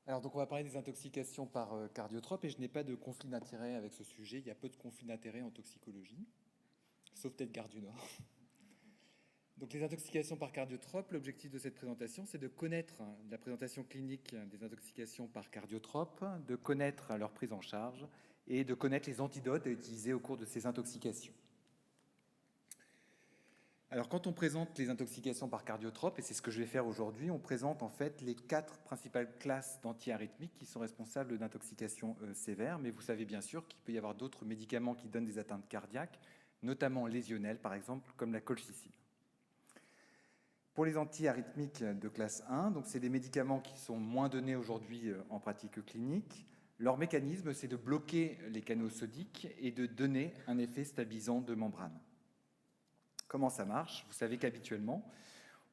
Alors donc on va parler des intoxications par cardiotrope et je n'ai pas de conflit d'intérêt avec ce sujet. Il y a peu de conflits d'intérêt en toxicologie, sauf peut-être Gare du Nord. Donc les intoxications par cardiotrope, l'objectif de cette présentation, c'est de connaître la présentation clinique des intoxications par cardiotrope, de connaître leur prise en charge et de connaître les antidotes à utiliser au cours de ces intoxications. Alors quand on présente les intoxications par cardiotrope, et c'est ce que je vais faire aujourd'hui, on présente en fait les 4 principales classes d'antiarythmiques qui sont responsables d'intoxications sévères, mais vous savez bien sûr qu'il peut y avoir d'autres médicaments qui donnent des atteintes cardiaques, notamment lésionnelles par exemple, comme la colchicine. Pour les antiarythmiques de classe 1, donc c'est des médicaments qui sont moins donnés aujourd'hui en pratique clinique. Leur mécanisme, c'est de bloquer les canaux sodiques et de donner un effet stabilisant de membrane. Comment ça marche? Vous savez qu'habituellement,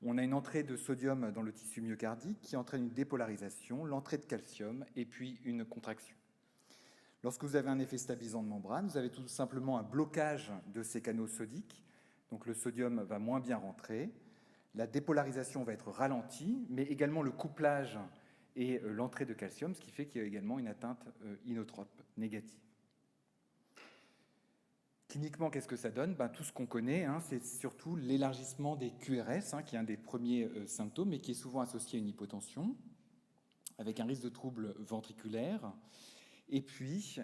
on a une entrée de sodium dans le tissu myocardique qui entraîne une dépolarisation, l'entrée de calcium et puis une contraction. Lorsque vous avez un effet stabilisant de membrane, vous avez tout simplement un blocage de ces canaux sodiques, donc le sodium va moins bien rentrer, la dépolarisation va être ralentie, mais également le couplage et l'entrée de calcium, ce qui fait qu'il y a également une atteinte inotrope négative. Cliniquement, qu'est-ce que ça donne? Tout ce qu'on connaît, c'est surtout l'élargissement des QRS, qui est un des premiers symptômes, mais qui est souvent associé à une hypotension, avec un risque de troubles ventriculaires, et puis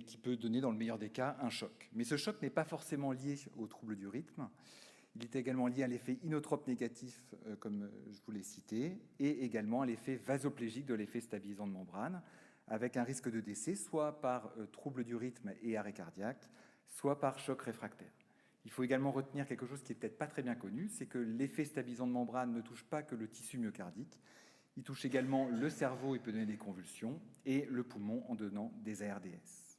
qui peut donner, dans le meilleur des cas, un choc. Mais ce choc n'est pas forcément lié aux troubles du rythme. Il est également lié à l'effet inotrope négatif, comme je vous l'ai cité, et également à l'effet vasoplégique de l'effet stabilisant de membrane, avec un risque de décès, soit par trouble du rythme et arrêt cardiaque, soit par choc réfractaire. Il faut également retenir quelque chose qui n'est peut-être pas très bien connu, c'est que l'effet stabilisant de membrane ne touche pas que le tissu myocardique, il touche également le cerveau et peut donner des convulsions, et le poumon en donnant des ARDS.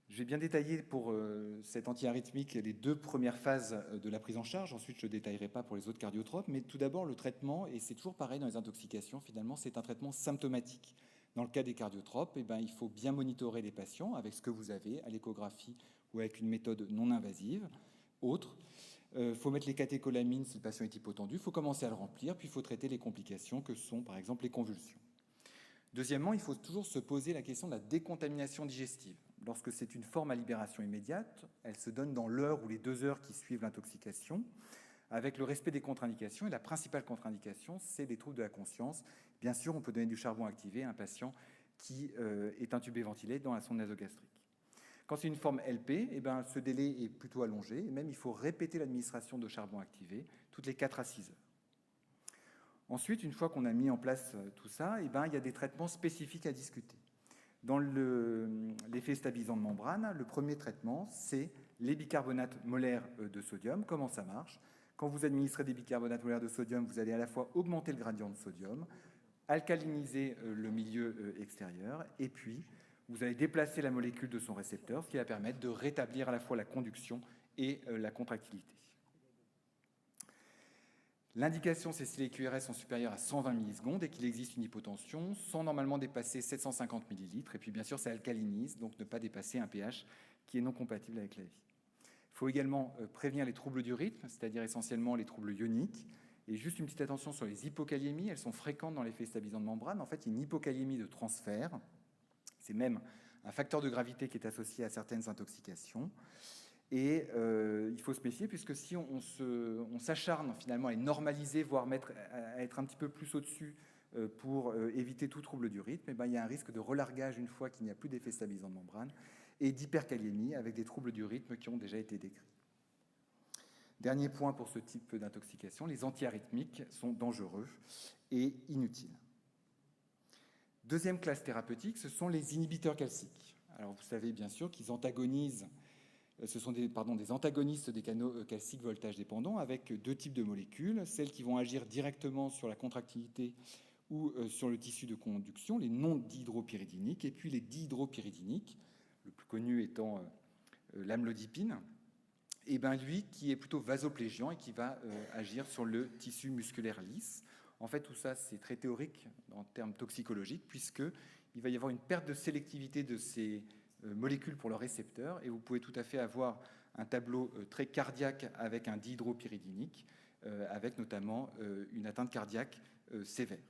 Je vais bien détailler pour cet antiarythmique les 2 premières phases de la prise en charge. Ensuite, je ne détaillerai pas pour les autres cardiotropes. Mais tout d'abord, le traitement, et c'est toujours pareil dans les intoxications, finalement, c'est un traitement symptomatique. Dans le cas des cardiotropes, il faut bien monitorer les patients avec ce que vous avez, à l'échographie ou avec une méthode non invasive. Autre, il faut mettre les catécholamines si le patient est hypotendu, il faut commencer à le remplir, puis il faut traiter les complications que sont par exemple les convulsions. Deuxièmement, il faut toujours se poser la question de la décontamination digestive. Lorsque c'est une forme à libération immédiate, elle se donne dans l'heure ou les 2 heures qui suivent l'intoxication, avec le respect des contre-indications. Et la principale contre-indication, c'est des troubles de la conscience. Bien sûr, on peut donner du charbon activé à un patient qui est intubé ventilé dans la sonde nasogastrique. Quand c'est une forme LP, ce délai est plutôt allongé. Et même, il faut répéter l'administration de charbon activé toutes les 4 à 6 heures. Ensuite, une fois qu'on a mis en place tout ça, il y a des traitements spécifiques à discuter. Dans l'effet stabilisant de membrane, le premier traitement, c'est les bicarbonates molaires de sodium. Comment ça marche? Quand vous administrez des bicarbonates molaires de sodium, vous allez à la fois augmenter le gradient de sodium, alcaliniser le milieu extérieur, et puis vous allez déplacer la molécule de son récepteur, ce qui va permettre de rétablir à la fois la conduction et la contractilité. L'indication, c'est si les QRS sont supérieurs à 120 millisecondes et qu'il existe une hypotension, sans normalement dépasser 750 millilitres. Et puis, bien sûr, ça alcalinise, donc ne pas dépasser un pH qui est non compatible avec la vie. Il faut également prévenir les troubles du rythme, c'est-à-dire essentiellement les troubles ioniques. Et juste une petite attention sur les hypokaliémies, elles sont fréquentes dans l'effet stabilisant de membrane. En fait, il y a une hypokaliémie de transfert. C'est même un facteur de gravité qui est associé à certaines intoxications. Et il faut se méfier, puisque si on s'acharne finalement à les normaliser, voire à être un petit peu plus au-dessus pour éviter tout trouble du rythme, il y a un risque de relargage une fois qu'il n'y a plus d'effet stabilisant de membrane, et d'hyperkaliémie avec des troubles du rythme qui ont déjà été décrits. Dernier point pour ce type d'intoxication, les antiarythmiques sont dangereux et inutiles. Deuxième classe thérapeutique, ce sont les inhibiteurs calciques. Alors vous savez bien sûr qu'ils antagonisent. Ce sont des antagonistes des canaux calciques voltage dépendants avec 2 types de molécules, celles qui vont agir directement sur la contractilité ou sur le tissu de conduction, les non-dihydropyridiniques, et puis les dihydropyridiniques, le plus connu étant l'amlodipine, et lui qui est plutôt vasoplégiant et qui va agir sur le tissu musculaire lisse. En fait, tout ça, c'est très théorique en termes toxicologiques, puisqu'il va y avoir une perte de sélectivité de ces molécules pour leurs récepteurs, et vous pouvez tout à fait avoir un tableau très cardiaque avec un dihydropyridinique, avec notamment une atteinte cardiaque sévère.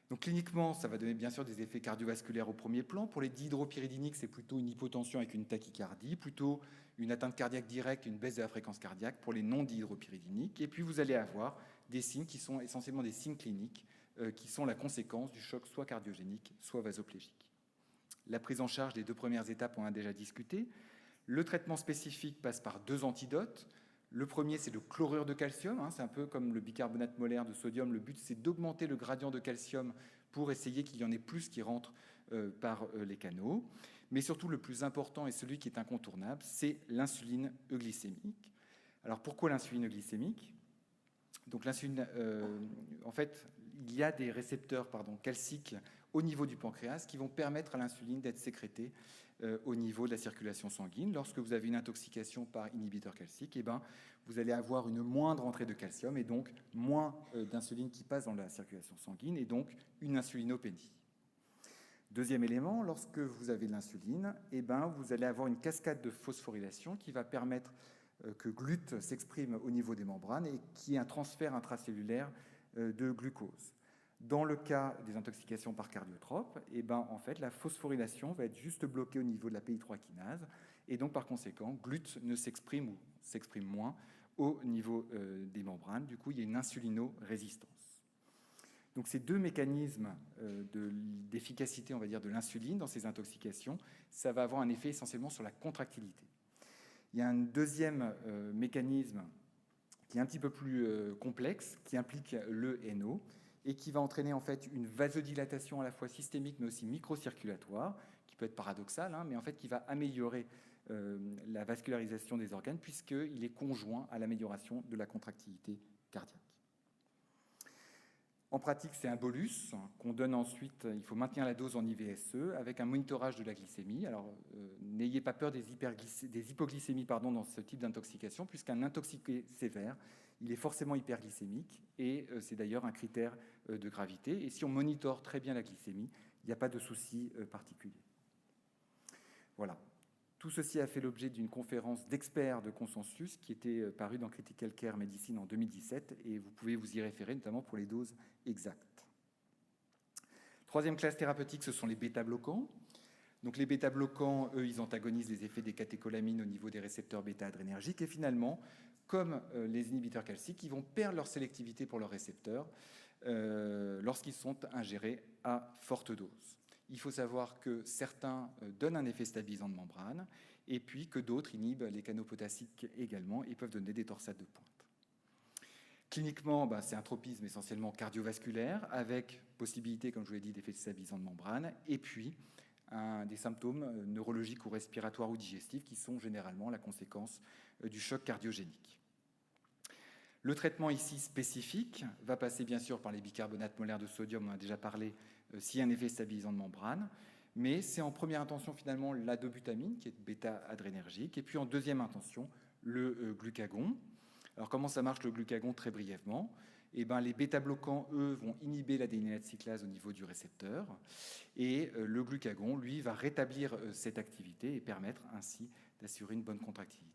Donc cliniquement, ça va donner bien sûr des effets cardiovasculaires au premier plan. Pour les dihydropyridiniques, c'est plutôt une hypotension avec une tachycardie, plutôt une atteinte cardiaque directe, une baisse de la fréquence cardiaque pour les non-dihydropyridiniques. Et puis vous allez avoir des signes qui sont essentiellement des signes cliniques, qui sont la conséquence du choc soit cardiogénique, soit vasoplégique. La prise en charge des 2 premières étapes, on a déjà discuté. Le traitement spécifique passe par 2 antidotes. Le premier, c'est le chlorure de calcium. C'est un peu comme le bicarbonate molaire de sodium. Le but, c'est d'augmenter le gradient de calcium pour essayer qu'il y en ait plus qui rentrent par les canaux. Mais surtout, le plus important et celui qui est incontournable, c'est l'insuline euglycémique. Alors, pourquoi l'insuline euglycémique ? Donc, l'insuline, en fait, il y a des récepteurs calciques au niveau du pancréas qui vont permettre à l'insuline d'être sécrétée au niveau de la circulation sanguine. Lorsque vous avez une intoxication par inhibiteur calcique, eh ben, vous allez avoir une moindre entrée de calcium et donc moins d'insuline qui passe dans la circulation sanguine et donc une insulinopénie. Deuxième élément, lorsque vous avez de l'insuline, eh ben, vous allez avoir une cascade de phosphorylation qui va permettre que GLUT s'exprime au niveau des membranes et qu'il y ait un transfert intracellulaire de glucose. Dans le cas des intoxications par cardiotrope, eh ben, en fait, la phosphorylation va être juste bloquée au niveau de la PI3 kinase et donc par conséquent, GLUT ne s'exprime ou s'exprime moins au niveau des membranes. Du coup, il y a une insulinorésistance. Donc ces 2 mécanismes d'efficacité, on va dire, de l'insuline dans ces intoxications, ça va avoir un effet essentiellement sur la contractilité. Il y a un deuxième mécanisme qui est un petit peu plus complexe, qui implique le NO, et qui va entraîner en fait une vasodilatation à la fois systémique mais aussi microcirculatoire, qui peut être paradoxale, mais en fait qui va améliorer la vascularisation des organes puisqu'il est conjoint à l'amélioration de la contractilité cardiaque. En pratique, c'est un bolus qu'on donne ensuite, il faut maintenir la dose en IVSE avec un monitorage de la glycémie. Alors, n'ayez pas peur des hypoglycémies dans ce type d'intoxication, puisqu'un intoxiqué sévère, il est forcément hyperglycémique, et c'est d'ailleurs un critère de gravité. Et si on monitore très bien la glycémie, il n'y a pas de souci particulier. Voilà. Tout ceci a fait l'objet d'une conférence d'experts de consensus qui était parue dans Critical Care Medicine en 2017 et vous pouvez vous y référer notamment pour les doses exactes. Troisième classe thérapeutique, ce sont les bêta-bloquants. Donc les bêta-bloquants, eux, ils antagonisent les effets des catécholamines au niveau des récepteurs bêta-adrénergiques et finalement, comme les inhibiteurs calciques, ils vont perdre leur sélectivité pour leurs récepteurs lorsqu'ils sont ingérés à forte dose. Il faut savoir que certains donnent un effet stabilisant de membrane et puis que d'autres inhibent les canaux potassiques également et peuvent donner des torsades de pointe. Cliniquement, c'est un tropisme essentiellement cardiovasculaire avec possibilité, comme je vous l'ai dit, d'effets stabilisants de membrane et puis des symptômes neurologiques ou respiratoires ou digestifs qui sont généralement la conséquence du choc cardiogénique. Le traitement ici spécifique va passer bien sûr par les bicarbonates molaires de sodium, on en a déjà parlé, s'il y a un effet stabilisant de membrane, mais c'est en première intention finalement la dobutamine qui est bêta-adrénergique, et puis en deuxième intention le glucagon. Alors comment ça marche le glucagon très brièvement ? Eh ben, les bêta-bloquants, eux, vont inhiber la déinylate cyclase au niveau du récepteur, et le glucagon, lui, va rétablir cette activité et permettre ainsi d'assurer une bonne contractilité.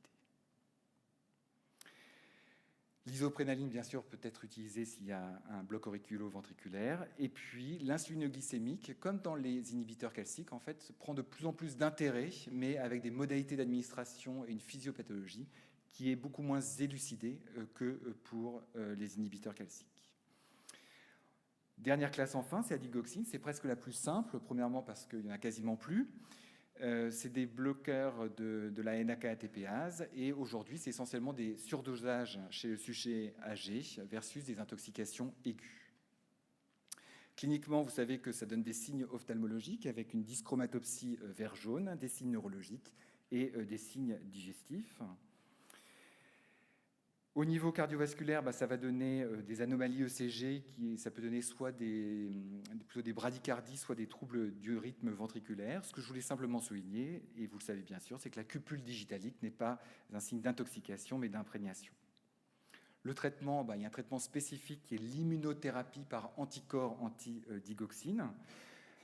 L'isoprénaline, bien sûr, peut être utilisée s'il y a un bloc auriculo-ventriculaire. Et puis, l'insuline glycémique, comme dans les inhibiteurs calciques, en fait, prend de plus en plus d'intérêt, mais avec des modalités d'administration et une physiopathologie qui est beaucoup moins élucidée que pour les inhibiteurs calciques. Dernière classe enfin, c'est la digoxine. C'est presque la plus simple, premièrement parce qu'il n'y en a quasiment plus. C'est des bloqueurs de la NAK-ATPase et aujourd'hui, c'est essentiellement des surdosages chez le sujet âgé versus des intoxications aiguës. Cliniquement, vous savez que ça donne des signes ophtalmologiques avec une dyschromatopsie vert jaune, des signes neurologiques et des signes digestifs. Au niveau cardiovasculaire, ça va donner des anomalies ECG, ça peut donner soit plutôt des bradycardies, soit des troubles du rythme ventriculaire. Ce que je voulais simplement souligner, et vous le savez bien sûr, c'est que la cupule digitalique n'est pas un signe d'intoxication, mais d'imprégnation. Le traitement, il y a un traitement spécifique qui est l'immunothérapie par anticorps anti-digoxine.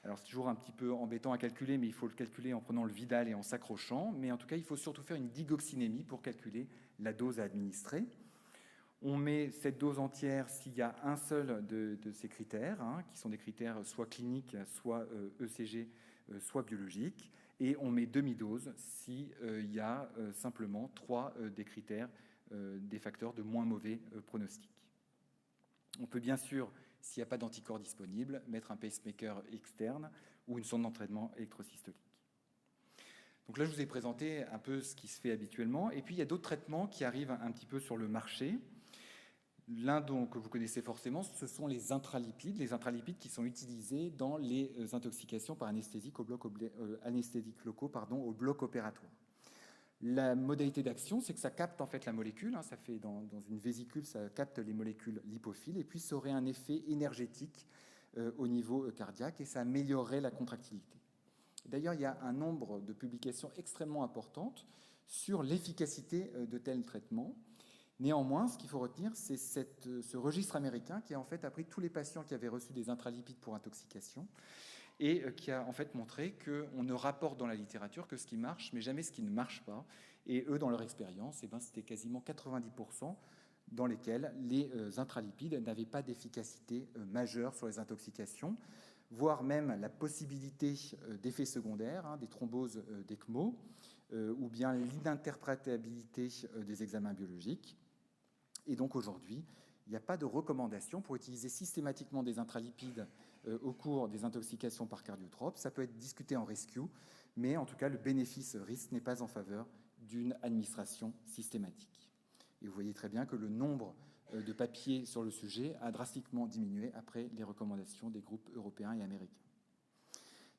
Alors c'est toujours un petit peu embêtant à calculer, mais il faut le calculer en prenant le Vidal et en s'accrochant. Mais en tout cas, il faut surtout faire une digoxinémie pour calculer la dose à administrer. On met cette dose entière s'il y a un seul de ces critères, qui sont des critères soit cliniques, soit ECG, soit biologiques. Et on met demi-dose s'il y a simplement 3 des critères des facteurs de moins mauvais pronostic. On peut bien sûr, s'il n'y a pas d'anticorps disponible, mettre un pacemaker externe ou une sonde d'entraînement électrosystolique. Donc là, je vous ai présenté un peu ce qui se fait habituellement. Et puis, il y a d'autres traitements qui arrivent un petit peu sur le marché. L'un que vous connaissez forcément, ce sont les intralipides qui sont utilisés dans les intoxications par anesthésiques anesthésiques locaux au bloc opératoire. La modalité d'action, c'est que ça capte en fait la molécule, ça fait dans une vésicule, ça capte les molécules lipophiles, et puis ça aurait un effet énergétique au niveau cardiaque, et ça améliorerait la contractilité. D'ailleurs, il y a un nombre de publications extrêmement importantes sur l'efficacité de tels traitements. Néanmoins, ce qu'il faut retenir, c'est ce registre américain qui a en fait pris tous les patients qui avaient reçu des intralipides pour intoxication et qui a en fait montré qu'on ne rapporte dans la littérature que ce qui marche, mais jamais ce qui ne marche pas. Et eux, dans leur expérience, c'était quasiment 90% dans lesquels les intralipides n'avaient pas d'efficacité majeure sur les intoxications, voire même la possibilité d'effets secondaires, des thromboses d'ECMO, ou bien l'ininterprétabilité des examens biologiques. Et donc aujourd'hui, il n'y a pas de recommandation pour utiliser systématiquement des intralipides au cours des intoxications par cardiotrope. Ça peut être discuté en rescue, mais en tout cas, le bénéfice-risque n'est pas en faveur d'une administration systématique. Et vous voyez très bien que le nombre de papiers sur le sujet a drastiquement diminué après les recommandations des groupes européens et américains.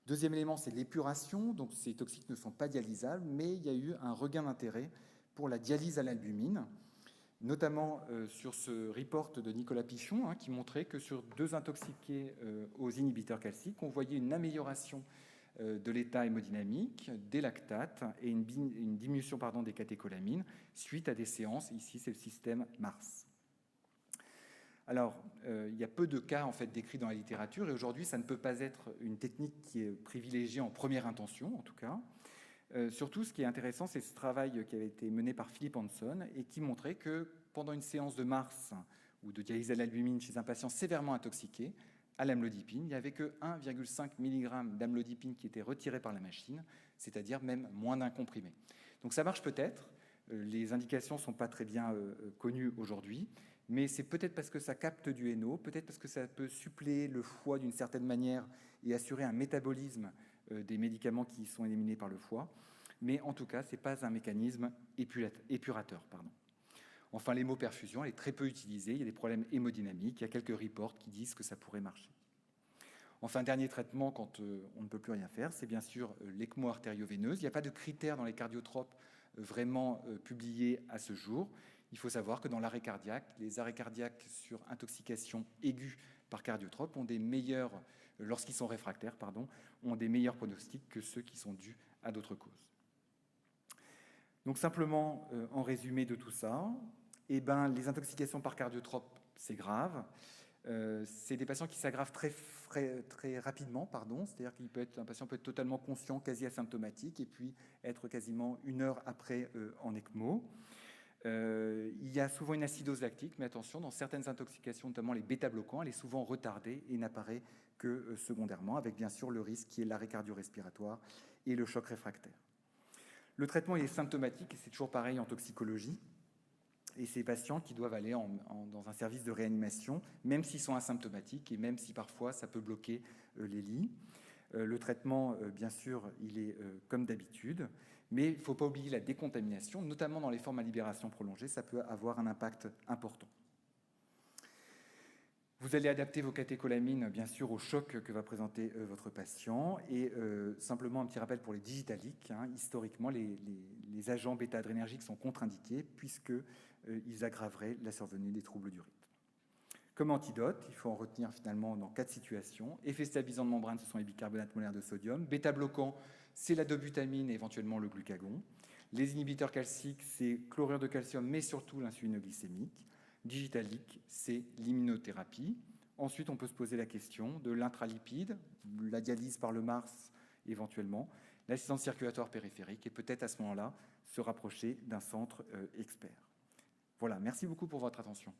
Deuxième élément, c'est l'épuration. Donc ces toxiques ne sont pas dialysables, mais il y a eu un regain d'intérêt pour la dialyse à l'albumine, notamment sur ce report de Nicolas Pichon, qui montrait que sur 2 intoxiqués aux inhibiteurs calciques, on voyait une amélioration de l'état hémodynamique, des lactates et une diminution des catécholamines suite à des séances. Ici, c'est le système Mars. Alors, il y a peu de cas en fait décrits dans la littérature, et aujourd'hui, ça ne peut pas être une technique qui est privilégiée en première intention, en tout cas. Surtout, ce qui est intéressant, c'est ce travail qui avait été mené par Philippe Hanson et qui montrait que pendant une séance de Mars ou de dialyse à l'albumine chez un patient sévèrement intoxiqué à l'amlodipine, il n'y avait que 1,5 mg d'amlodipine qui était retiré par la machine, c'est-à-dire même moins d'un comprimé. Donc ça marche peut-être, les indications ne sont pas très bien connues aujourd'hui, mais c'est peut-être parce que ça capte du NO, peut-être parce que ça peut suppléer le foie d'une certaine manière et assurer un métabolisme des médicaments qui sont éliminés par le foie, mais en tout cas, ce n'est pas un mécanisme épurateur. Enfin, l'hémoperfusion est très peu utilisée, il y a des problèmes hémodynamiques, il y a quelques reports qui disent que ça pourrait marcher. Enfin, dernier traitement quand on ne peut plus rien faire, c'est bien sûr l'ECMO artério-veineuse. Il n'y a pas de critères dans les cardiotropes vraiment publiés à ce jour. Il faut savoir que dans l'arrêt cardiaque, les arrêts cardiaques sur intoxication aiguë par cardiotrope ont des meilleurs, lorsqu'ils sont réfractaires, ont des meilleurs pronostics que ceux qui sont dus à d'autres causes. Donc simplement, en résumé de tout ça, les intoxications par cardiotrope, c'est grave. C'est des patients qui s'aggravent très rapidement, c'est-à-dire qu'un patient peut être totalement conscient, quasi asymptomatique, et puis être quasiment 1 heure après en ECMO. Il y a souvent une acidose lactique, mais attention, dans certaines intoxications, notamment les bêta-bloquants, elle est souvent retardée et n'apparaît que secondairement, avec bien sûr le risque qui est l'arrêt cardio-respiratoire et le choc réfractaire. Le traitement il est symptomatique, et c'est toujours pareil en toxicologie, et ces patients qui doivent aller dans un service de réanimation, même s'ils sont asymptomatiques et même si parfois ça peut bloquer les lits. Le traitement, bien sûr, il est comme d'habitude, mais il ne faut pas oublier la décontamination, notamment dans les formes à libération prolongée, ça peut avoir un impact important. Vous allez adapter vos catécholamines, bien sûr, au choc que va présenter votre patient. Et simplement un petit rappel pour les digitaliques. Historiquement, les agents bêta-adrénergiques sont contre-indiqués puisqu'ils aggraveraient la survenue des troubles du rythme. Comme antidote, il faut en retenir finalement dans 4 situations. Effet stabilisant de membrane, ce sont les bicarbonates molaires de sodium. Bêta-bloquant, c'est la dobutamine et éventuellement le glucagon. Les inhibiteurs calciques, c'est chlorure de calcium, mais surtout l'insuline glycémique. Digitalique, c'est l'immunothérapie. Ensuite, on peut se poser la question de l'intralipide, la dialyse par le Mars éventuellement, l'assistance circulatoire périphérique et peut-être à ce moment-là se rapprocher d'un centre expert. Voilà, merci beaucoup pour votre attention.